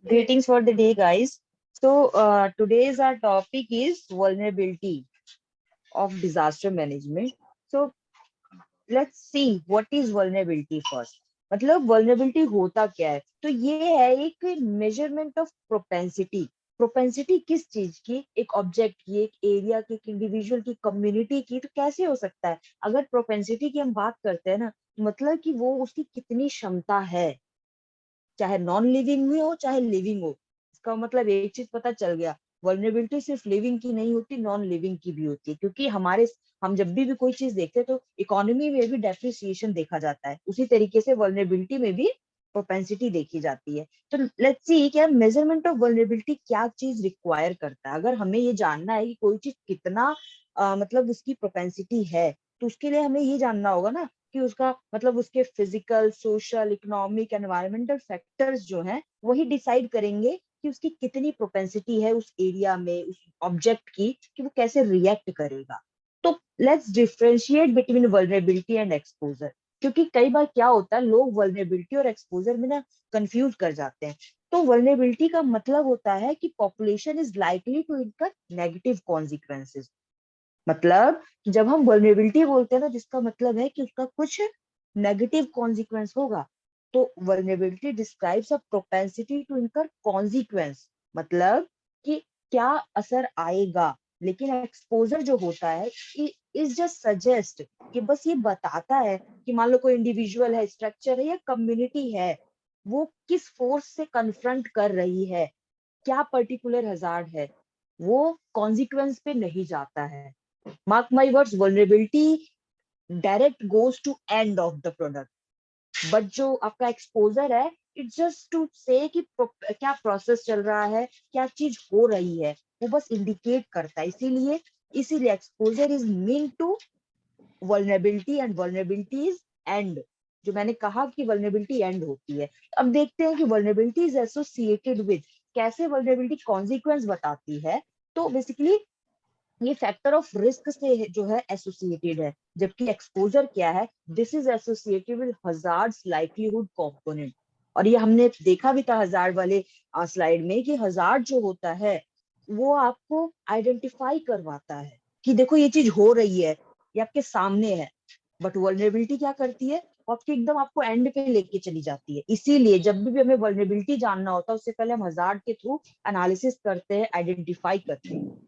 Greetings for the day, guys. Today's our topic is vulnerability of disaster management. So, let's see what is vulnerability first. मतलब vulnerability होता क्या है? तो ये है एक measurement of propensity. प्रोपेंसिटी किस चीज की? एक ऑब्जेक्ट की, एक एरिया की, एक इंडिविजुअल की, कम्युनिटी की। तो कैसे हो सकता है? अगर प्रोपेंसिटी की हम बात करते हैं ना, मतलब कि वो उसकी कितनी क्षमता है, चाहे नॉन लिविंग में हो चाहे लिविंग हो। इसका मतलब एक चीज पता चल गया, वर्नेबिलिटी सिर्फ लिविंग की नहीं होती, नॉन लिविंग की भी होती है। क्योंकि हम जब भी कोई चीज देखते हैं तो इकोनॉमी में भी डेप्रिसिएशन देखा जाता है, उसी तरीके से वर्नेबिलिटी में भी प्रोपेंसिटी देखी जाती है। तो लेट्स सी कि मेजरमेंट ऑफ वर्नेबिलिटी क्या चीज रिक्वायर करता है। अगर हमें ये जानना है कि कोई चीज कितना मतलब उसकी प्रोपेंसिटी है, तो उसके लिए हमें ये जानना होगा ना कि उसका मतलब उसके physical, social, economic, environmental factors जो हैं वही डिसाइड करेंगे कि उसकी कितनी प्रोपेंसिटी है उस एरिया में, उस ऑब्जेक्ट की, कि वो कैसे रिएक्ट करेगा। तो let's differentiate between vulnerability and exposure. क्योंकि कई बार क्या होता है, लोग वल्नरेबिलिटी और एक्सपोजर में ना कंफ्यूज कर जाते हैं। तो वल्नरेबिलिटी का मतलब होता है कि population is likely to incur negative consequences. मतलब जब हम वल्नरेबिलिटी बोलते हैं ना, जिसका मतलब है कि उसका कुछ नेगेटिव कॉन्सिक्वेंस होगा। तो vulnerability describes a propensity to incur consequence, मतलब कि क्या असर आएगा। लेकिन एक्सपोजर जो होता है इज जस्ट सजेस्ट, कि बस ये बताता है कि मान लो कोई इंडिविजुअल है, स्ट्रक्चर है या कम्युनिटी है, वो किस फोर्स से कन्फ्रंट कर रही है, क्या पर्टिकुलर हजार्ड है। वो कॉन्सिक्वेंस पे नहीं जाता है। Mark my words, vulnerability direct goes to end of the product, but जो आपका एक्सपोजर है, इट्स जस्ट टू से कि क्या प्रोसेस चल रहा है, क्या चीज हो रही है, वो बस इंडिकेट करता है। इसीलिए इसीलिए exposure is mean to vulnerability and vulnerability is end. जो मैंने कहा कि वल्नरेबिलिटी एंड होती है। अब देखते हैं कि वल्नरेबिलिटी इज एसोसिएटेड विद, कैसे वल्नरेबिलिटी कॉन्सिक्वेंस बताती है। तो बेसिकली ये फैक्टर ऑफ रिस्क से जो है एसोसिएटेड है, जबकि एक्सपोजर क्या है, this is associated with hazards livelihood component. और ये हमने देखा भी था हजार्ड वाले स्लाइड में, कि हजार्ड जो होता है वो आपको आइडेंटिफाई करवाता है कि देखो ये चीज हो रही है, ये आपके सामने है। बट वल्नरेबिलिटी क्या करती है, वो आपके एकदम आपको एंड पे लेके चली जाती है। इसीलिए जब भी हमें वल्नरेबिलिटी जानना होता है, उससे पहले हम हजार्ड के थ्रू एनालिसिस करते हैं, आइडेंटिफाई करते हैं।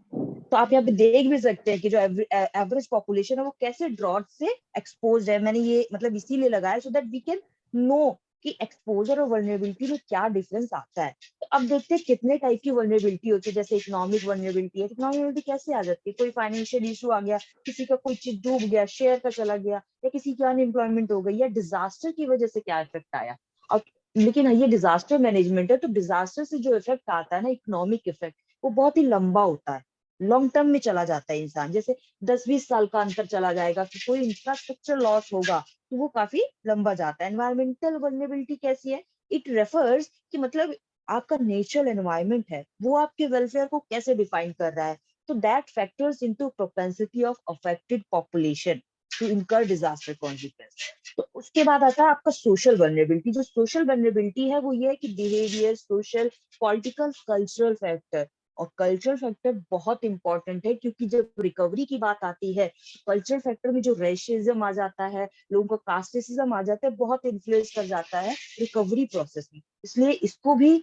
तो आप यहाँ पे देख भी सकते हैं कि जो एवरेज पॉपुलेशन है वो कैसे ड्रॉट से एक्सपोज है। मैंने ये मतलब इसीलिए लगाया so that we can know कि एक्सपोजर और वल्नरेबिलिटी में क्या डिफरेंस आता है। तो अब देखते हैं कितने टाइप की वल्नरेबिलिटी होती है। जैसे इकोनॉमिक वल्नरेबिलिटी है, इकोनॉमिक वल्नरेबिलिटी कैसे आ जाती है? कोई फाइनेंशियल इशू आ गया, किसी का कोई चीज डूब गया, शेयर का चला गया, या किसी की अनएम्प्लॉयमेंट हो गई, या डिजास्टर की वजह से क्या इफेक्ट आया। और लेकिन ये डिजास्टर मैनेजमेंट है, तो डिजास्टर से जो इफेक्ट आता है ना, इकोनॉमिक इफेक्ट, वो बहुत ही लंबा होता है, लॉन्ग टर्म में चला जाता है इंसान। जैसे 10-20 साल का अंतर चला जाएगा कि कोई इंफ्रास्ट्रक्चर लॉस होगा, तो वो काफी लंबा जाता है। एनवायरमेंटल वल्नरेबिलिटी कैसी है? इट रेफर्स कि मतलब आपका नेचुरल एनवायरमेंट है, वो आपके वेलफेयर को कैसे डिफाइन कर रहा है। तो that factors into propensity of affected population to incur disaster consequence. तो उसके बाद आता है आपका सोशल वल्नरेबिलिटी। जो सोशल वल्नरेबिलिटी है वो ये है कि behaviour, social, political, cultural factor. और कल्चरल फैक्टर बहुत इंपॉर्टेंट है, क्योंकि जब रिकवरी की बात आती है, कल्चरल फैक्टर में जो रेशिज्म आ जाता है, लोगों का कास्टिज्म आ जाता है, बहुत इन्फ्लुएंस कर जाता है रिकवरी प्रोसेस में। इसलिए इसको भी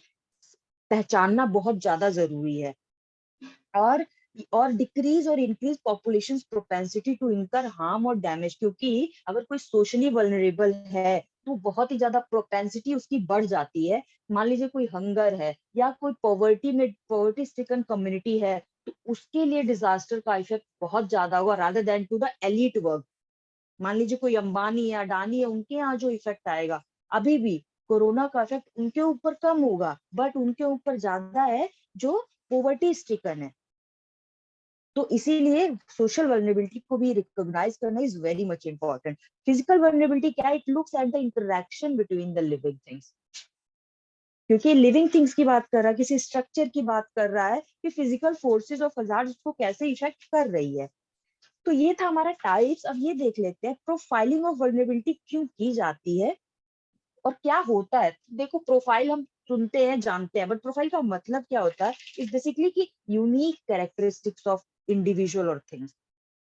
पहचानना बहुत ज्यादा जरूरी है। और डिक्रीज और increase population propensity to incur harm और डैमेज। क्योंकि अगर कोई सोशली वल्नरेबल है तो बहुत ही ज्यादा प्रोपेंसिटी उसकी बढ़ जाती है। मान लीजिए कोई हंगर है, या कोई पॉवर्टी स्ट्रिकन कम्युनिटी है, तो उसके लिए डिजास्टर का इफेक्ट बहुत ज्यादा होगा rather than to the elite work. मान लीजिए कोई अंबानी या अडानी है, उनके यहाँ जो इफेक्ट आएगा, अभी भी कोरोना का इफेक्ट उनके ऊपर कम होगा, बट उनके ऊपर ज्यादा है जो पोवर्टी स्ट्रिकन है। तो इसीलिए सोशल वल्नरेबिलिटी को भी रिकॉग्नाइज करना is very much important. Physical vulnerability क्या है? It looks at the interaction between the living things. क्योंकि लिविंग थिंग्स की बात कर रहा है, किसी स्ट्रक्चर की बात कर रहा है, कि फिजिकल फोर्सेस ऑफ हजार्ड उसको कैसे इफेक्ट कर रही है। तो ये था हमारा टाइप्स। अब ये देख लेते हैं प्रोफाइलिंग ऑफ वल्नरेबिलिटी क्यों की जाती है और क्या होता है। देखो, प्रोफाइल हम सुनते हैं जानते हैं, बट प्रोफाइल का मतलब क्या होता है, इज बेसिकली कि यूनिक कैरेक्टरिस्टिक्स ऑफ इंडिविजुअल और थिंग्स।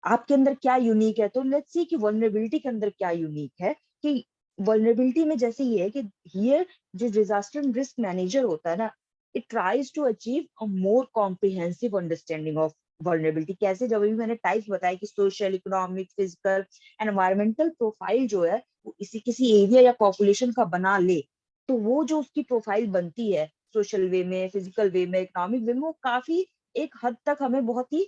आपके अंदर क्या यूनिक है, तो लेट्स सी कि वल्नरेबिलिटी के अंदर क्या यूनिक है। कि वल्नरेबिलिटी में जैसे ये है कि हियर जो डिजास्टर रिस्क मैनेजर होता है ना, it tries to achieve a more comprehensive understanding of vulnerability. कैसे, जब भी मैंने टाइप्स बताया कि social, economic, physical, environmental profile जो है वो इसी किसी एरिया या पॉपुलेशन का बना ले, तो वो जो उसकी प्रोफाइल बनती है सोशल वे में, फिजिकल वे में, इकोनॉमिक वे में, वो काफी एक हद तक हमें बहुत ही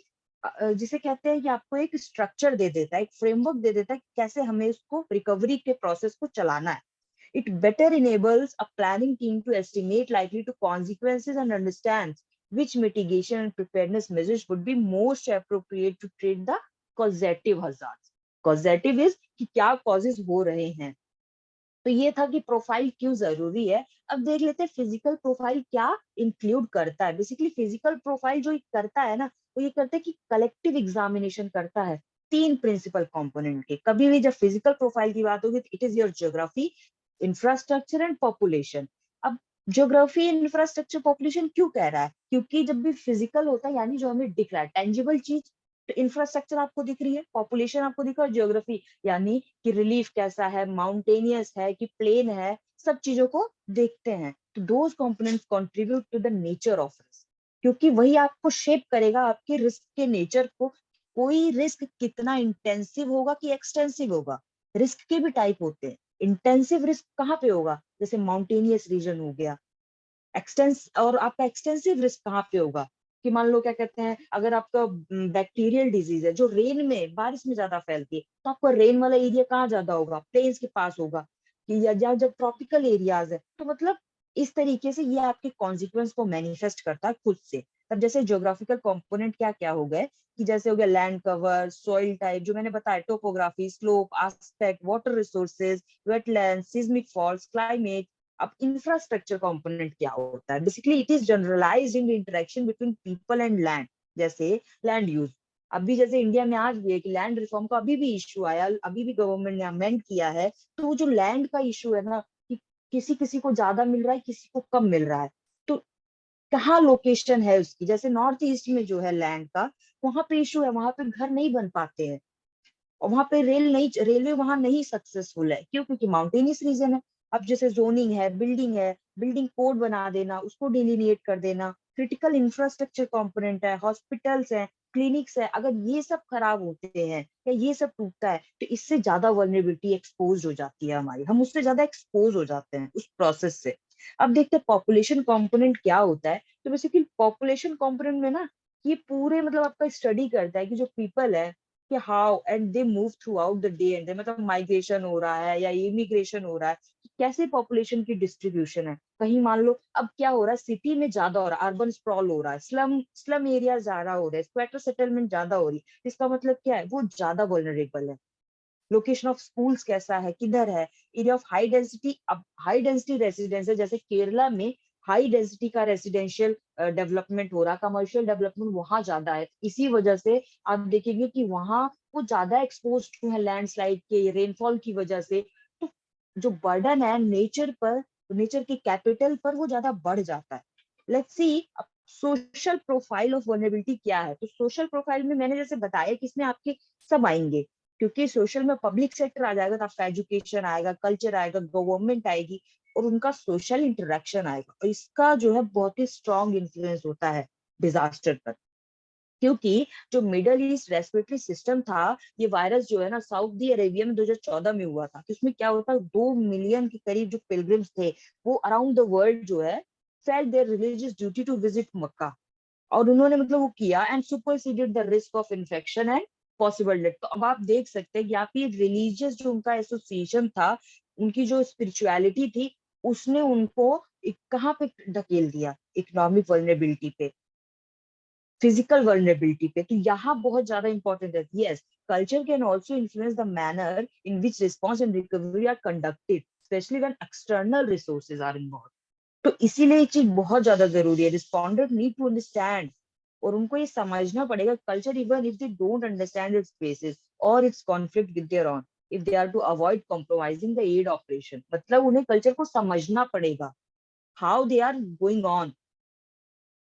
जिसे कहते हैं कि आपको एक स्ट्रक्चर दे देता है, एक फ्रेमवर्क दे देता है कि कैसे हमें उसको रिकवरी के प्रोसेस को चलाना है। It better enables a planning team to estimate likely to consequences and understand which mitigation and preparedness measures would be most appropriate to treat the causative hazards. Causative is कि क्या causes हो रहे हैं। तो ये था कि प्रोफाइल क्यों जरूरी है। अब देख लेते हैं फिजिकल प्रोफाइल क्या इंक्लूड करता है। बेसिकली फिजिकल प्रोफाइल जो करता है ना, वो ये करता है कि कलेक्टिव एग्जामिनेशन करता है तीन प्रिंसिपल कंपोनेंट के। कभी भी जब फिजिकल प्रोफाइल की बात होगी, it is your geography, infrastructure and population. अब ज्योग्राफी, इंफ्रास्ट्रक्चर, पॉपुलेशन क्यों कह रहा है, क्योंकि जब भी फिजिकल होता है यानी जो हमें दिख रहा है टेंजिबल चीज, तो इंफ्रास्ट्रक्चर आपको दिख रही है, पॉपुलेशन आपको दिख रहा है, ज्योग्राफी यानी कि रिलीफ कैसा है, माउंटेनियस है कि प्लेन है, सब चीजों को देखते हैं। तो those components contribute to the nature of risk, क्योंकि वही आपको शेप करेगा आपके रिस्क के नेचर को। कोई रिस्क कितना इंटेंसिव होगा कि एक्सटेंसिव होगा, रिस्क के भी टाइप होते हैं। इंटेंसिव रिस्क कहाँ पे होगा, जैसे माउंटेनियस रीजन हो गया। और आपका एक्सटेंसिव रिस्क कहाँ पे होगा, कि मान लो क्या कहते हैं, अगर आपका बैक्टीरियल डिजीज है जो रेन में, बारिश में ज्यादा फैलती है, तो आपका रेन वाला एरिया कहाँ ज्यादा होगा, प्लेन्स के पास होगा। कि या जब ट्रॉपिकल एरियाज है, तो मतलब इस तरीके से ये आपके कॉन्सिक्वेंस को मैनिफेस्ट करता है खुद से। तब जैसे ज्योग्राफिकल कंपोनेंट क्या क्या हो गए, कि जैसे हो गया लैंड कवर, सॉइल टाइप जो मैंने बताया, topography, slope, aspect, water resources, wetland, seismic faults, climate. अब इंफ्रास्ट्रक्चर कंपोनेंट क्या होता है, basically it is generalized in the interaction between people and land. जैसे लैंड यूज, अभी जैसे इंडिया में आज भी है कि लैंड रिफॉर्म का अभी भी इशू आया, अभी भी गवर्नमेंट ने अमेंड किया है। तो वो जो लैंड का इशू है ना, कि किसी किसी को ज्यादा मिल रहा है, किसी को कम मिल रहा है, तो कहाँ लोकेशन है उसकी, जैसे नॉर्थ ईस्ट में जो है लैंड का, वहां पे इशू है, वहां पे घर नहीं बन पाते हैं, और वहां पे रेलवे वहां नहीं सक्सेसफुल है। क्यों, क्योंकि माउंटेनियस रीजन है। अब जैसे जोनिंग है, बिल्डिंग कोड बना देना, उसको डिलीनिएट कर देना, क्रिटिकल इंफ्रास्ट्रक्चर कंपोनेंट है, हॉस्पिटल्स है, क्लिनिक्स है, अगर ये सब खराब होते हैं या ये सब टूटता है, तो इससे ज्यादा वल्नरेबिलिटी एक्सपोज हो जाती है हमारी, हम उससे ज्यादा एक्सपोज हो जाते हैं उस प्रोसेस से। अब देखते हैं पॉपुलेशन कंपोनेंट क्या होता है। तो बेसिकली पॉपुलेशन कंपोनेंट में ना, ये पूरे मतलब आपका स्टडी करता है कि जो पीपल है, कि how and they move through out the day and day, मतलब माइग्रेशन हो रहा है या इमिग्रेशन हो रहा है, कैसे पॉपुलेशन की डिस्ट्रीब्यूशन है। कहीं मान लो अब क्या हो रहा है, सिटी में ज्यादा हो रहा है, अर्बन स्प्रॉल हो रहा है, स्लम एरिया ज्यादा हो रहे हैं, स्क्वेटर सेटलमेंट ज्यादा हो रही है, इसका मतलब क्या है, वो ज्यादा वल्नरेबल है। लोकेशन ऑफ स्कूल्स कैसा है, किधर है, एरिया ऑफ हाई डेंसिटी। अब हाई डेंसिटी रेसिडेंस है, जैसे केरला में हाई डेंसिटी का रेसिडेंशियल डेवलपमेंट हो रहा, कमर्शियल डेवलपमेंट वहां ज्यादा है, इसी वजह से आप देखेंगे कि वहां वो ज्यादा एक्सपोज है लैंडस्लाइड के, रेनफॉल की वजह से। तो जो बर्डन है नेचर पर, नेचर के कैपिटल पर, वो ज्यादा बढ़ जाता है। Let's see social profile of vulnerability क्या है। तो सोशल प्रोफाइल में मैंने जैसे बताया कि इसमें आपके सब आएंगे, क्योंकि सोशल में पब्लिक सेक्टर आ जाएगा, तो आपका एजुकेशन आएगा, कल्चर आएगा, गवर्नमेंट आएगी, और उनका सोशल इंटरेक्शन आएगा, और इसका जो है बहुत ही स्ट्रॉन्ग इन्फ्लुएंस होता है डिजास्टर पर। क्योंकि जो मिडल ईस्ट रेस्पिरेटरी सिस्टम था, ये वायरस जो है ना, सऊदी अरेबिया में 2014 में हुआ था। कि उसमें क्या होता है, 2 मिलियन के करीब जो पिलग्रिम्स थे, वो अराउंड द वर्ल्ड जो है felt their religious duty to visit Mecca, और उन्होंने मतलब वो किया and superseded the risk of infection and possible death. तो अब आप देख सकते हैं कि यहाँ पे रिलीजियस जो उनका एसोसिएशन था, उनकी जो स्पिरिचुअलिटी थी, उसने उनको कहाँ पे ढकेल दिया, इकोनॉमिक वल्नरेबिलिटी पे, फिजिकल वल्नरेबिलिटी पे। तो यहाँ बहुत ज्यादा इंपॉर्टेंट है। Yes, culture can also influence the manner in which response and recovery are conducted, especially when external resources are involve. तो इसीलिए ये चीज बहुत ज्यादा जरूरी है, रिस्पॉन्डेंट नीड टू अंडरस्टैंड, और उनको ये समझना पड़ेगा culture, even if they don't understand its basis और its conflict with their own, if they are to avoid compromising the aid operation. मतलब उन्हें कल्चर को समझना पड़ेगा, how they are going on.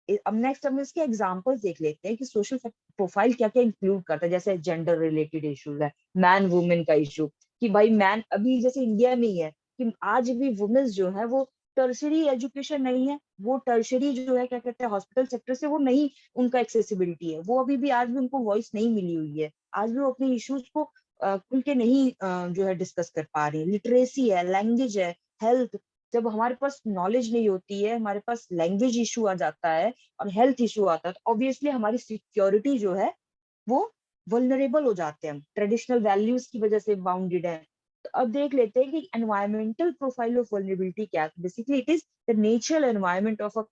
अब नेक्स्ट हम इसके एग्जांपल्स देख लेते हैं कि सोशल प्रोफाइल क्या क्या इंक्लूड करता है। जैसे जेंडर रिलेटेड इश्यूज है, मैन वुमेन का इशू, कि भाई मैन अभी जैसे इंडिया में ही है कि आज भी वुमेन्स जो है वो टर्शरी एजुकेशन नहीं है, वो टर्शरी जो है क्या कहते हैं हॉस्पिटल सेक्टर से वो नहीं, उनका एक्सेसिबिलिटी है, वो अभी भी आज भी उनको वॉइस नहीं मिली हुई है, आज भी वो अपने इश्यूज को खुल के नहीं जो है डिस्कस कर पा रही है। लिटरेसी है, लैंग्वेज है, हेल्थ, जब हमारे पास नॉलेज नहीं होती है, हमारे पास लैंग्वेज इशू आ जाता है और हेल्थ इशू आता है, तो ऑब्वियसली हमारी सिक्योरिटी जो है वो वल्नरेबल हो जाते हैं, हम ट्रेडिशनल वैल्यूज की वजह से बाउंडेड है। तो अब देख लेते हैं कि एनवायरमेंटल प्रोफाइल ऑफ वल्नरेबिलिटी क्या है। Basically it is the natural environment of a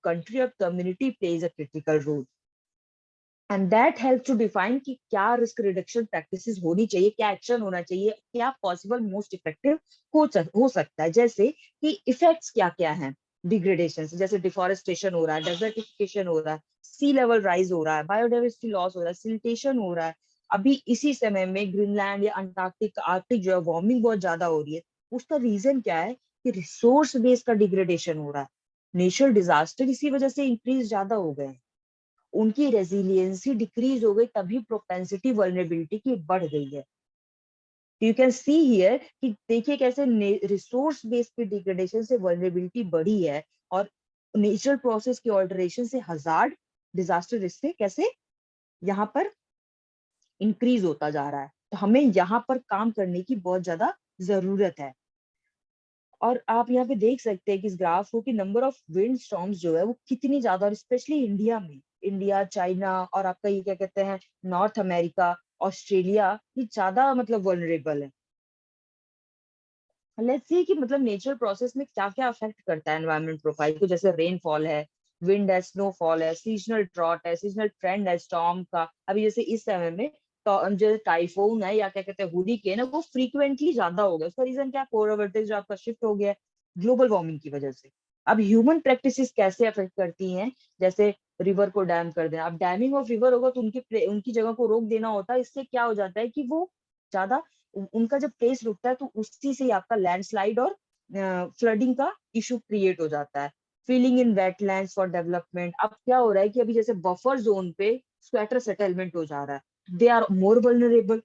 country और community plays a critical role, and that help to define कि क्या रिस्क रिडक्शन प्रैक्टिसेस होनी चाहिए, क्या एक्शन होना चाहिए, क्या पॉसिबल मोस्ट इफेक्टिव हो सकता है। जैसे कि इफेक्ट्स क्या क्या हैं डिग्रेडेशन से, जैसे डिफॉरेस्टेशन हो रहा है, डेजर्टिफिकेशन हो रहा है, सी लेवल राइज हो रहा है, बायोडाइवर्सिटी लॉस हो रहा है, सिल्टेशन हो रहा है। अभी इसी समय में ग्रीनलैंड या अंटार्कटिक आर्कटिक जो है वार्मिंग बहुत ज्यादा हो रही है। उसका रीजन क्या है कि रिसोर्स बेस का डिग्रेडेशन हो रहा है, नेचुरल डिजास्टर इसी वजह से इंक्रीज ज्यादा हो गए हैं, उनकी रेजिलियंसी डिक्रीज हो गई, तभी प्रोपेंसिटी वल्नरेबिलिटी की बढ़ गई है। यू कैन सी हियर कि देखिए कैसे रिसोर्स बेस्ड पे डिग्रेडेशन से वल्नरेबिलिटी बढ़ी है, और नेचुरल प्रोसेस की ऑल्टरेशन से हजार्ड डिजास्टर रिस्क से कैसे यहाँ पर इंक्रीज होता जा रहा है। तो हमें यहाँ पर काम करने की बहुत ज्यादा जरूरत है। और आप यहाँ पे देख सकते हैं कि इस ग्राफ को कि नंबर ऑफ विंड स्टॉर्म्स जो है वो कितनी ज्यादा, और स्पेशली इंडिया में, इंडिया, चाइना और आपका ये क्या कहते हैं नॉर्थ अमेरिका, ऑस्ट्रेलिया, ये ज्यादा मतलब वल्नरेबल है। लेट्स सी कि मतलब नेचुरल प्रोसेस में क्या क्या अफेक्ट करता है एनवायरमेंट प्रोफाइल को। जैसे रेनफॉल है, विंड है, स्नोफॉल है, सीजनल ड्रॉट है, सीजनल ट्रेंड है स्टॉर्म का। अभी जैसे इस समय में तो जो टाइफून है या क्या कहते हैं हुरिकेन है वो फ्रीक्वेंटली ज्यादा हो गया। उसका रीजन क्या है, पोलर वर्टेज जो आपका शिफ्ट हो गया है ग्लोबल वार्मिंग की वजह से। अब ह्यूमन प्रैक्टिसेस कैसे अफेक्ट करती हैं, जैसे रिवर को डैम कर देना। अब डैमिंग ऑफ रिवर होगा तो उनकी जगह को रोक देना होता है। इससे क्या हो जाता है कि वो ज्यादा उनका जब पेस रुकता है तो उसी से ही आपका लैंडस्लाइड और फ्लडिंग का इशू क्रिएट हो जाता है। Filling in wetlands for development. अब क्या हो रहा है कि अभी जैसे बफर जोन पे स्वेटर सेटलमेंट हो जा रहा है, दे आर मोर वल्नरेबल,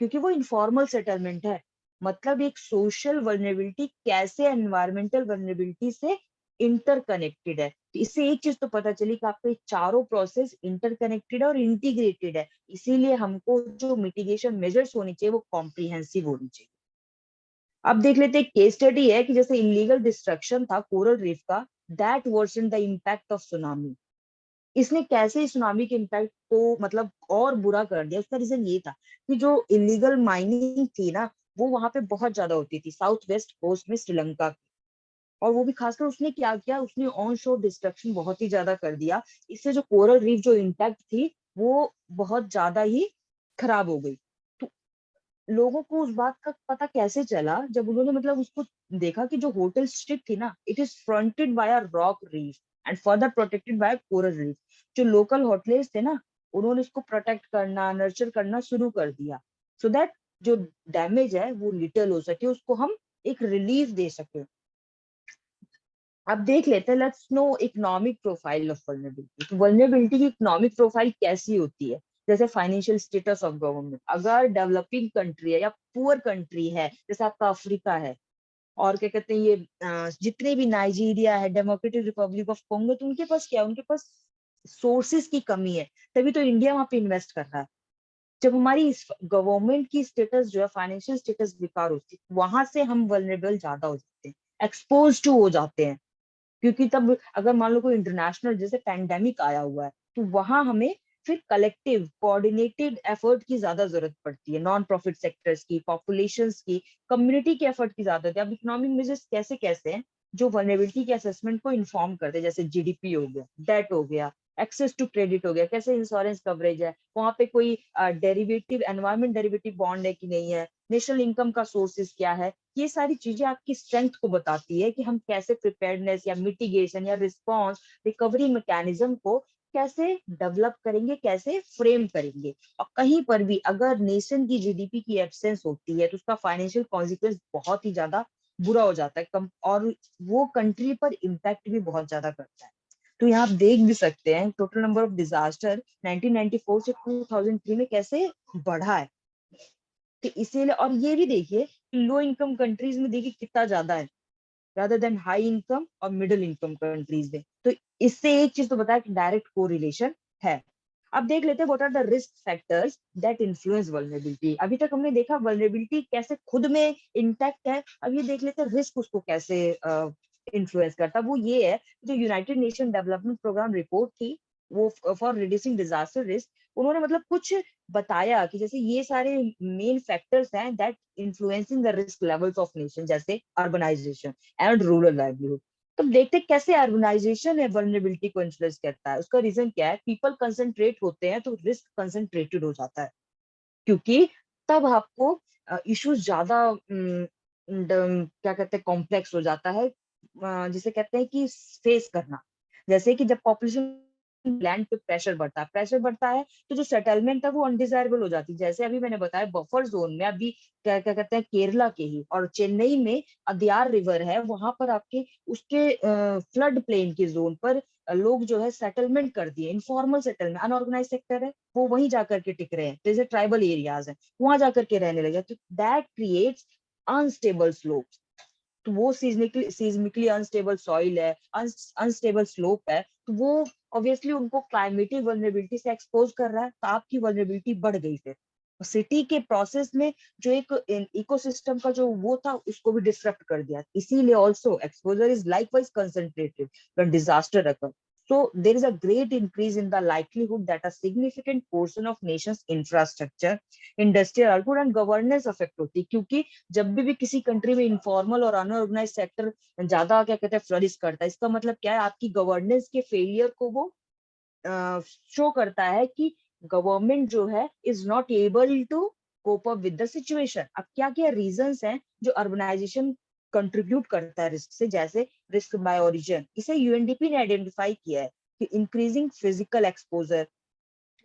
क्योंकि वो इनफॉर्मल सेटलमेंट है। मतलब एक सोशल वल्नरेबिलिटी कैसे एनवायरमेंटल वल्नरेबिलिटी से इंटरकनेक्टेड है। तो इससे एक चीज तो पता चली कि आपके चारों प्रोसेस इंटरकनेक्टेड और इंटीग्रेटेड है। इसीलिए हमको जो मिटिगेशन मेजर्स होनी चाहिए वो कॉम्प्रिहेंसिव होनी चाहिए। अब देख लेते हैं केस स्टडी है कि जैसे इलीगल डिस्ट्रक्शन था कोरल रीफ का, that worsen the impact of tsunami. इसने कैसे सुनामी के इम्पैक्ट को मतलब और बुरा कर दिया। उसका रीजन ये था कि जो इलीगल माइनिंग थी ना वो वहां पे बहुत ज्यादा होती थी साउथ वेस्ट कोस्ट में श्रीलंका की। और वो भी खासकर उसने क्या किया, उसने ऑन शोर डिस्ट्रक्शन बहुत ही ज्यादा कर दिया। इससे जो कोरल रीफ जो इंटैक्ट थी वो बहुत ज्यादा ही खराब हो गई। तो लोगों को उस बात का पता कैसे चला जब उन्होंने मतलब उसको देखा कि जो होटल स्ट्रिप थी ना it is fronted by a rock reef and further protected by coral reef. जो लोकल होटलेस थे ना उन्होंने इसको प्रोटेक्ट करना नर्चर करना शुरू कर दिया, सो दैट जो डैमेज है वो लिटिल हो सके, उसको हम एक रिलीफ दे सके। अब देख लेते हैं, let's no economic profile of vulnerability. तो वल्नरेबिलिटी की इकोनॉमिक प्रोफाइल कैसी होती है, जैसे फाइनेंशियल स्टेटस ऑफ गवर्नमेंट। अगर डेवलपिंग कंट्री है या पुअर कंट्री है, जैसे आपका अफ्रीका है और क्या कहते हैं ये जितने भी नाइजीरिया है, डेमोक्रेटिक रिपब्लिक ऑफ कॉन्गो, तो उनके पास क्या है, उनके पास सोर्सेज की कमी है। तभी तो इंडिया वहां पे इन्वेस्ट कर रहा है। जब हमारी गवर्नमेंट की स्टेटस जो है फाइनेंशियल स्टेटस बेकार होती है, वहां से हम वल्नरेबल ज्यादा हो जाते हैं, एक्सपोज टू हो जाते हैं। क्योंकि तब अगर मान लो कोई इंटरनेशनल जैसे पैंडेमिक आया हुआ है तो वहां हमें फिर कलेक्टिव कोऑर्डिनेटेड एफर्ट की ज्यादा जरूरत पड़ती है, नॉन प्रॉफिट सेक्टर्स की, पॉपुलेशंस की, कम्युनिटी के एफर्ट की ज्यादा है। अब इकोनॉमिक मेजर्स कैसे कैसे हैं जो वल्नरेबिलिटी के असेसमेंट को इन्फॉर्म करते हैं, जैसे जीडीपी हो गया, डेट हो गया, एक्सेस टू क्रेडिट हो गया, कैसे इंश्योरेंस कवरेज है, वहां पे कोई डेरिवेटिव एनवायरमेंट डेरिवेटिव बॉन्ड है कि नहीं है, नेशनल इनकम का सोर्सेज क्या है। ये सारी चीजें आपकी स्ट्रेंथ को बताती है कि हम कैसे प्रिपेयर्डनेस या मिटिगेशन या रिस्पॉन्स रिकवरी मैकेनिज्म को कैसे डेवलप करेंगे, कैसे फ्रेम करेंगे। और कहीं पर भी अगर नेशन की जीडीपी की एब्सेंस होती है तो उसका फाइनेंशियल कॉन्सिक्वेंस बहुत ही ज्यादा बुरा हो जाता है और वो कंट्री पर इम्पैक्ट भी बहुत ज्यादा करता है। तो यहाँ आप देख भी सकते हैं टोटल नंबर ऑफ डिजास्टर 1994 से 2003 में कैसे बढ़ा है। तो इसीलिए, और ये भी देखिए लो इनकम कंट्रीज में देखिए कितना ज्यादा है rather than हाई इनकम और मिडिल इनकम कंट्रीज में। तो इससे एक चीज तो बताया कि डायरेक्ट कोरिलेशन है। अब देख लेते हैं what are the risk factors that influence vulnerability. अभी तक हमने देखा वल्नरेबिलिटी कैसे खुद में इंटैक्ट है, अब ये देख लेते हैं रिस्क उसको कैसे इन्फ्लुएंस करता है। वो ये है जो United Nation Development Programme report थी वो फॉर रिड्यूसिंग डिजास्टर रिस्क, उन्होंने मतलब कुछ बताया कि जैसे ये सारे मेन फैक्टर्स हैं that influencing the risk levels of nation, जैसे अर्बनाइजेशन एंड रूरल लाइवलीहुड। तो देखते हैं कैसे अर्बनाइजेशन है वल्नरेबिलिटी को इन्फ्लुएंस करता है। उसका रीजन क्या है, पीपल कंसंट्रेट होते हैं तो रिस्क कंसंट्रेटेड हो जाता है, क्योंकि तब आपको इश्यूज ज्यादा क्या कहते हैं कॉम्प्लेक्स हो जाता है, जिसे कहते हैं कि फेस करना। जैसे कि जब पॉपुलेशन लैंड पे प्रेशर बढ़ता है तो जो सेटलमेंट है वो अनडिजायरेबल हो जाती है। जैसे अभी मैंने बताया बफर जोन में अभी क्या क्या कहते हैं केरला के ही और चेन्नई में अदयार रिवर है, वहां पर आपके उसके फ्लड प्लेन के जोन पर लोग जो है सेटलमेंट कर दिए, इनफॉर्मल सेटलमेंट, अनऑर्गेनाइज सेक्टर है वो वहीं जाकर के टिक रहे हैं, जैसे ट्राइबल एरियाज है वहां जाकर के रहने लगे, तो दैट क्रिएट्स अनस्टेबल स्लोप। तो वो सीजमिकली अनस्टेबल सॉइल है, अनस्टेबल स्लोप है, तो वो ऑब्वियसली उनको क्लाइमेटिक वल्नरेबिलिटी से एक्सपोज कर रहा है, तो आपकी वल्नरेबिलिटी बढ़ गई फिर सिटी के प्रोसेस में। जो एक इकोसिस्टम का जो वो था उसको भी डिस्टर्ब कर दिया, इसीलिए also exposure is likewise concentrated when disaster occur. So there is a great increase in the likelihood that a significant portion of nation's infrastructure, industrial output and governance affect होती है, क्योंकि जब भी किसी कंट्री में इनफॉर्मल और unorganised sector ज्यादा क्या कहते हैं फ्लरिश करता है, इसका मतलब क्या है, आपकी गवर्नेंस के फेलियर को वो शो करता है कि गवर्नमेंट जो है is not able to cope up with the situation. अब क्या क्या रीजंस हैं जो अर्बनाइजेशन कंट्रीब्यूट करता है रिस्क से, जैसे रिस्क बाय ओरिजिन, इसे यूएनडीपी ने आइडेंटिफाई किया है कि increasing physical exposure,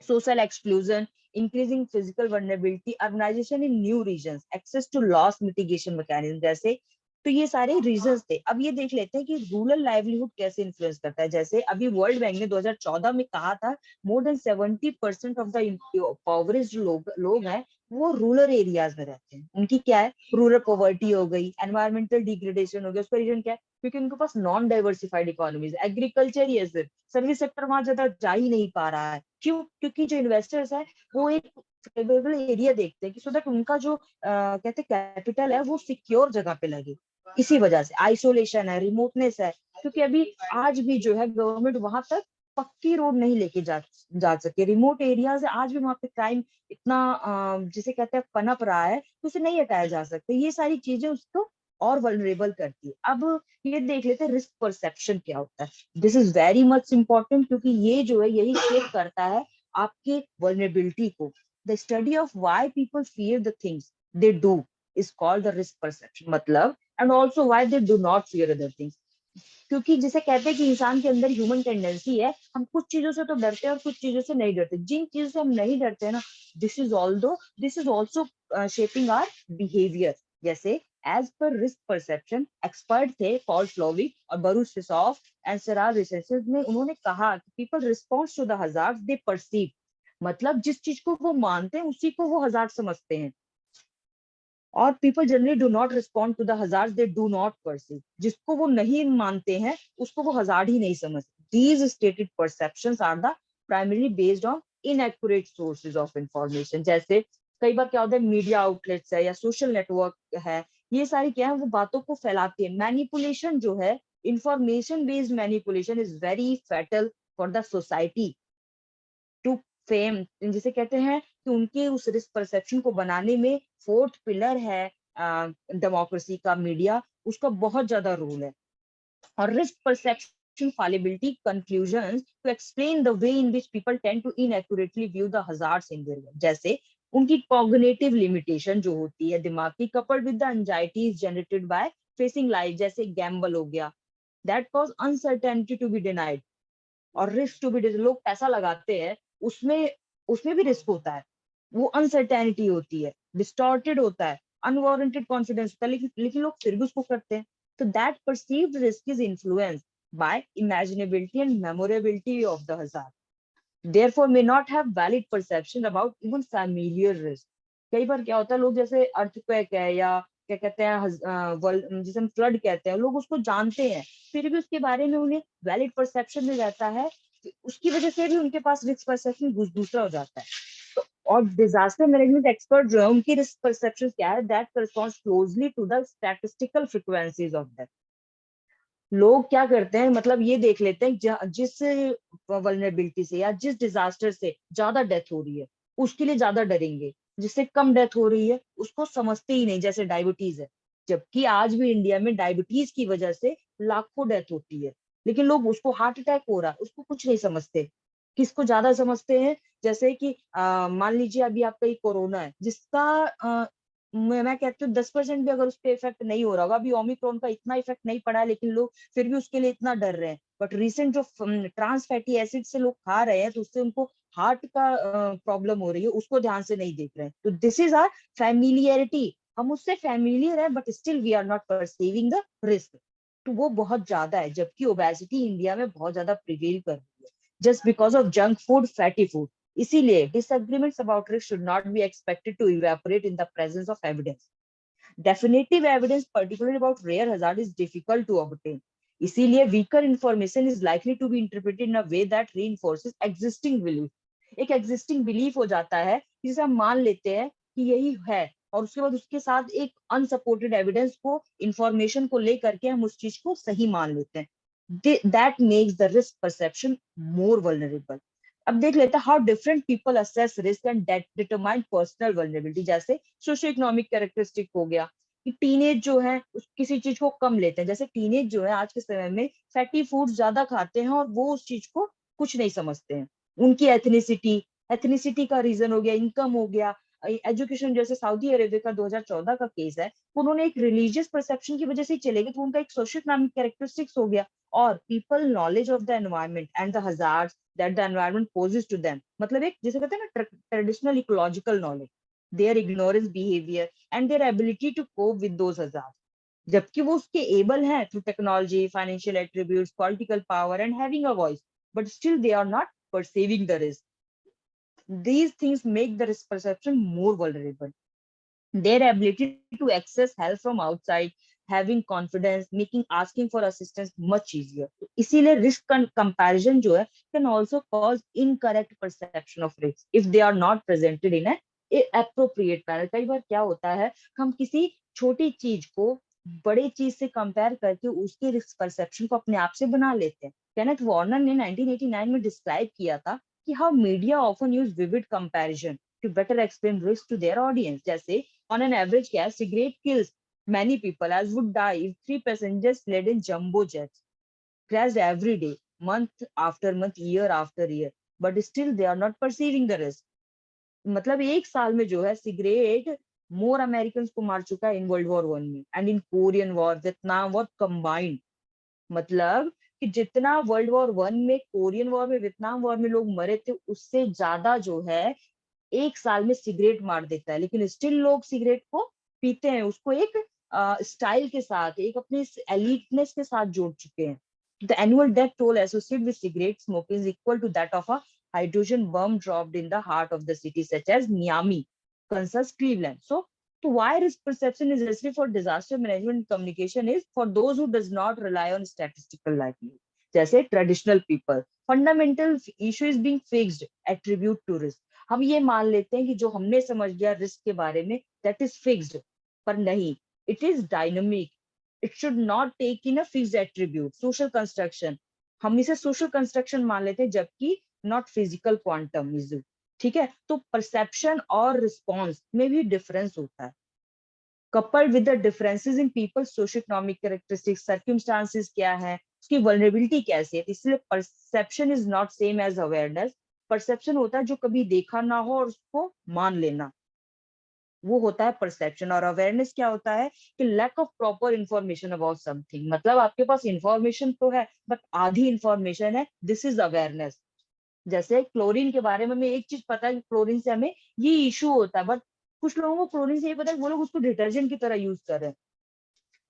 social exclusion, increasing physical vulnerability, urbanization in new regions, access to loss mitigation mechanism जैसे। तो ये सारे रीजंस थे। अब ये देख लेते हैं कि रूरल लाइवलीहुड कैसे इन्फ्लुएंस करता है। जैसे अभी वर्ल्ड बैंक ने 2014 में कहा था मोर देन 70% ऑफ द पॉवरेज लोग हैं वो रूरल एरियाज में रहते हैं। उनकी क्या है, रूरल पॉवर्टी हो गई, एनवायरमेंटल डिग्रेडेशन हो गया। उसका रीजन क्या है, क्योंकि उनके पास नॉन डाइवर्सिफाइड इकोनॉमीज, एग्रीकल्चर ही है सिर्फ, सर्विस सेक्टर वहां ज्यादा जा ही नहीं पा रहा है। क्यों, क्योंकि जो इन्वेस्टर्स है वो एक फेवरेबल एरिया देखते हैं कि सो दैट उनका जो कहते हैं कैपिटल है वो सिक्योर जगह पे लगे। इसी वजह से आइसोलेशन है, रिमोटनेस है, क्योंकि अभी आज भी जो है गवर्नमेंट वहां तक पक्की रोड नहीं लेके जा सके। रिमोट एरियाज है, आज भी वहां पे क्राइम इतना जिसे कहते हैं पनप रहा है, तो उसे नहीं हटाया जा सकता। ये सारी चीजें उसको और वल्नरेबल करती है। अब ये देख लेते हैं रिस्क परसेप्शन क्या होता है। This is very much important, क्योंकि ये जो है यही शेप करता है आपके वल्नरेबिलिटी को। The study of why people fear the things they do is called the risk perception, मतलब and also why they do not fear other things. क्योंकि जिसे कहते हैं कि इंसान के अंदर ह्यूमन टेंडेंसी है, हम कुछ चीजों से तो डरते हैं और कुछ चीजों से नहीं डरते। जिन चीजों से हम नहीं डरते हैं ना, this is also shaping our behaviour. जैसे as per risk perception, expert थे पॉल स्लोविक और बरूच फिसॉफ एंड सेरार रिसर्चर्स ने, उन्होंने कहा कि people respond to the hazards they perceive, मतलब जिस चीज को वो मानते हैं उसी को वो हजार्ड समझते हैं। और people generally do not respond to the hazard they do not perceive, जिसको वो नहीं मानते हैं उसको वो हजार्ड ही नहीं समझते। These stated perceptions are the primary based on inaccurate sources of information. जैसे कई बार क्या होता है, मीडिया आउटलेट्स है या सोशल नेटवर्क है, ये सारी क्या है वो बातों को फैलाती है। मैनिपुलेशन जो है, information based manipulation is very fatal for the society to fame, जिसे कहते हैं कि उनके उस रिस्क परसेप्शन को बनाने में फोर्थ पिलर है डेमोक्रेसी का, मीडिया, उसका बहुत ज्यादा रोल है। और risk perception fallibility conclusions to explain the way in which people tend to inaccurately view the hazards in their work। जैसे उनकी cognitive limitation जो होती है दिमाग की, coupled with the anxieties generated by facing life, जैसे गैम्बल हो गया, that cause uncertainty to be denied और रिस्क टू बी, लोग पैसा लगाते हैं उसमें, उसमें भी रिस्क होता है, वो अनसर्टेनिटी होती है, डिस्टॉर्टेड होता है, अनवारंटेड कॉन्फिडेंस होता है, लेकिन लोग फिर भी उसको करते हैं। तो that perceived risk is influenced by imaginability and memorability of the hazard, therefore may not have valid perception about even familiar risk. कई बार क्या होता है, लोग जैसे अर्थक्वेक है या क्या कहते हैं जिसे हम फ्लड कहते हैं, लोग उसको जानते हैं, फिर भी उसके बारे में उन्हें वैलिड परसेप्शन नहीं रहता है, उसकी वजह से भी उनके पास रिस्क परसेप्शन दूसरा हो जाता है। तो और डिजास्टर मैनेजमेंट एक्सपर्ट जो है, उनकी रिस्क परसेप्शन क्या है, that corresponds closely to the statistical frequencies of that. लोग क्या करते हैं, मतलब ये देख लेते हैं जिस वल्नरेबिलिटी से या जिस डिजास्टर से ज्यादा डेथ हो रही है उसके लिए ज्यादा डरेंगे, जिससे कम डेथ हो रही है उसको समझते ही नहीं, जैसे डायबिटीज है। जबकि आज भी इंडिया में डायबिटीज की वजह से लाखों डेथ होती है, लेकिन लोग उसको हार्ट अटैक हो रहा है उसको कुछ नहीं समझते। किसको ज्यादा समझते हैं, जैसे कि मान लीजिए अभी आपका ये कोरोना है, जिसका मैं कहती हूँ 10% भी अगर उस पर इफेक्ट नहीं हो रहा होगा, अभी ओमिक्रॉन का इतना इफेक्ट नहीं पड़ा है, लेकिन लोग फिर भी उसके लिए इतना डर रहे हैं। बट रिसेंट जो ट्रांस फैटी एसिड से लोग खा रहे हैं, तो उससे उनको हार्ट का प्रॉब्लम हो रही है, उसको ध्यान से नहीं देख रहे हैं। तो दिस इज आर फैमिलियरिटी, हम उससे फैमिलियर है but still we are not perceiving the risk. तो वो बहुत ज्यादा है, जबकि ओबेसिटी इंडिया में बहुत ज्यादा प्रिवेल कर रही है just because of junk food, fatty food. इसीलिए disagreements about risk should not be expected to evaporate in the presence of evidence. Definitive evidence, particularly about rare hazard, is difficult to obtain. इसीलिए weaker information is likely to be interpreted in a way that reinforces existing belief. एक existing belief हो जाता है जिसे हम मान लेते हैं कि यही है, और उसके बाद उसके साथ एक unsupported evidence को, information को लेकर के हम उस चीज को सही मान लेते हैं। That makes the risk perception more vulnerable. अब देख लेते हैं how different people assess risk and determine personal vulnerability. जैसे सोशो इकोनॉमिक कैरेक्टरिस्टिक हो गया कि टीनेज जो है किसी चीज को कम लेते हैं, जैसे टीनेज जो है आज के समय में फैटी फूड ज्यादा खाते हैं और वो उस चीज को कुछ नहीं समझते हैं। उनकी एथनिसिटी एथनिसिटी का रीजन हो गया, इनकम हो गया, एजुकेशन। जैसे सऊदी अरेबिया का 2014 का केस है, उन्होंने एक रिलीजियस परसेप्शन की वजह से ही चले गए, तो उनका एक सोशो इकोनॉमिक कैरेक्टरिस्टिक्स हो गया। और people knowledge of the environment and the hazards that the environment poses to them, मतलब एक जिसे कहते हैं ना traditional ecological knowledge, their ignorance behaviour and their ability to cope with those hazard. जबकि वो उसके एबल हैं through technology, financial attributes, political power and having a voice, but still they are not perceiving the risk. These things make the risk perception more vulnerable. Their ability to access help from outside, having confidence, making asking for assistance much easier. इसीलिए risk comparison जो है can also cause incorrect perception of risk if they are not presented in a appropriate manner. कई बार क्या होता है, हम किसी छोटी चीज को बड़े चीज से कंपेयर करके उसके रिस्क परसेप्शन को अपने आप से बना लेते हैं। केनेथ वार्नर ने 1989 में डिस्क्राइब किया था कि how media often use vivid comparison to better explain risk to their audience. जैसे on an average, gas cigarette kills many people, as would die if 3 passengers fled in jumbo jets, crashed every day, month after month, year after year, but still they are not perceiving the risk. मतलब एक साल में जो है cigarette मोर American को मार चुका है इन वर्ल्ड वॉर 1 में and in Korean war, Vietnam war combined. मतलब कि जितना वर्ल्ड वॉर 1 में, कोरियन वॉर में, वियतनाम वॉर में लोग मरे थे, उससे ज्यादा जो है एक साल में सिगरेट मार देता है। लेकिन स्टिल लोग सिगरेट को पीते हैं, उसको एक स्टाइल के साथ, एक अपने एलीटनेस के साथ जोड़ चुके हैं। The annual death toll associated with cigarette smoking is equal to that of a hydrogen bomb dropped in the heart of the city such as Miami, Kansas, Cleveland. So why risk perception is necessary for disaster management and communication is for those who does not rely on statistical likelihood. जैसे traditional people, fundamental issue is being fixed attribute to risk. हम ये मान लेते हैं कि जो हमने समझ लिया रिस्क के बारे में दैट इज फिक्स्ड, पर नहीं, it is dynamic. It should not take in a fixed attribute. Social construction, हम इसे सोशल कंस्ट्रक्शन मान लेते हैं, जबकि नॉट फिजिकल क्वांटम इज। ठीक है, तो परसेप्शन और रिस्पॉन्स में भी डिफरेंस होता है। coupled with the differences in people's socio-economic characteristics, circumstances क्या है, उसकी vulnerability कैसी है, इसलिए perception is not same as awareness. perception होता है जो कभी देखा ना हो और उसको मान लेना, वो होता है परसेप्शन। और अवेयरनेस क्या होता है कि lack of proper information about something, मतलब आपके पास इंफॉर्मेशन तो है बट आधी इंफॉर्मेशन है, दिस इज अवेयरनेस। जैसे क्लोरीन के बारे में हमें एक चीज पता है कि क्लोरीन से हमें ये इशू होता है, बट कुछ लोगों को क्लोरीन से ये पता है वो लोग उसको डिटर्जेंट की तरह यूज कर रहे हैं।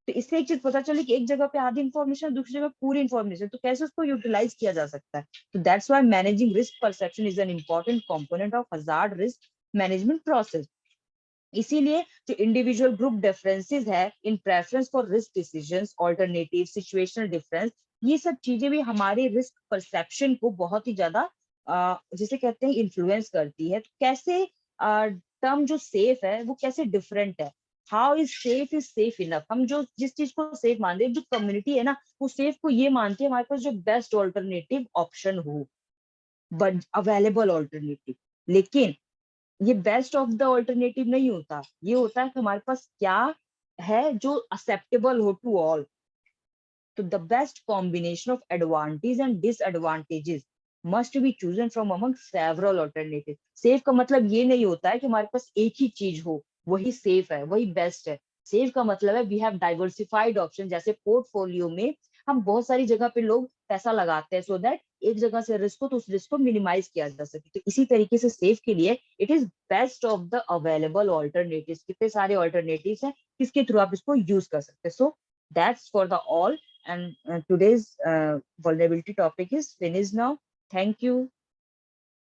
तो इससे एक चीज पता चली कि एक जगह पे आधी इंफॉर्मेशन, दूसरी जगह पूरी इंफॉर्मेशन, तो कैसे उसको यूटिलाइज किया जा सकता है। तो that's why managing risk perception is an important component of hazard risk management process. इसीलिए जो इंडिविजुअल ग्रुप डिफरेंसेस है in preference for risk decisions, alternative, situational difference, ये सब चीजें भी हमारे रिस्क परसेप्शन को बहुत ही ज्यादा जिसे कहते हैं इन्फ्लुएंस करती है। तो कैसे टर्म जो सेफ है वो कैसे डिफरेंट है, हाउ इज सेफ इनफ, हम जो जिस चीज को सेफ मानते हैं, जो कम्युनिटी है ना वो सेफ को ये मानती है हमारे पास जो बेस्ट ऑल्टरनेटिव ऑप्शन हो, बट अवेलेबल ऑल्टरनेटिव। लेकिन ये बेस्ट ऑफ द ऑल्टरनेटिव नहीं होता, ये होता है कि हमारे पास क्या है जो एक्सेप्टेबल हो टू ऑल। तो the best combination of advantage and disadvantages must be chosen from among several alternative. Safe का मतलब ये नहीं होता है कि हमारे पास एक ही चीज हो वही सेफ है वही बेस्ट है। सेफ का मतलब है वी हैव डाइवर्सिफाइड ऑप्शन। जैसे पोर्टफोलियो में हम बहुत सारी जगह पे लोग पैसा लगाते हैं सो दैट एक जगह से रिस्क हो तो उस रिस्क को मिनिमाइज किया जा सके। तो इसी तरीके से सेफ के लिए it is best of the available alternative. कितने सारे ऑल्टरनेटिव हैं किसके थ्रू आप इसको यूज कर सकते हैं। So that's for the all, and today's vulnerability topic is finished now. Thank you.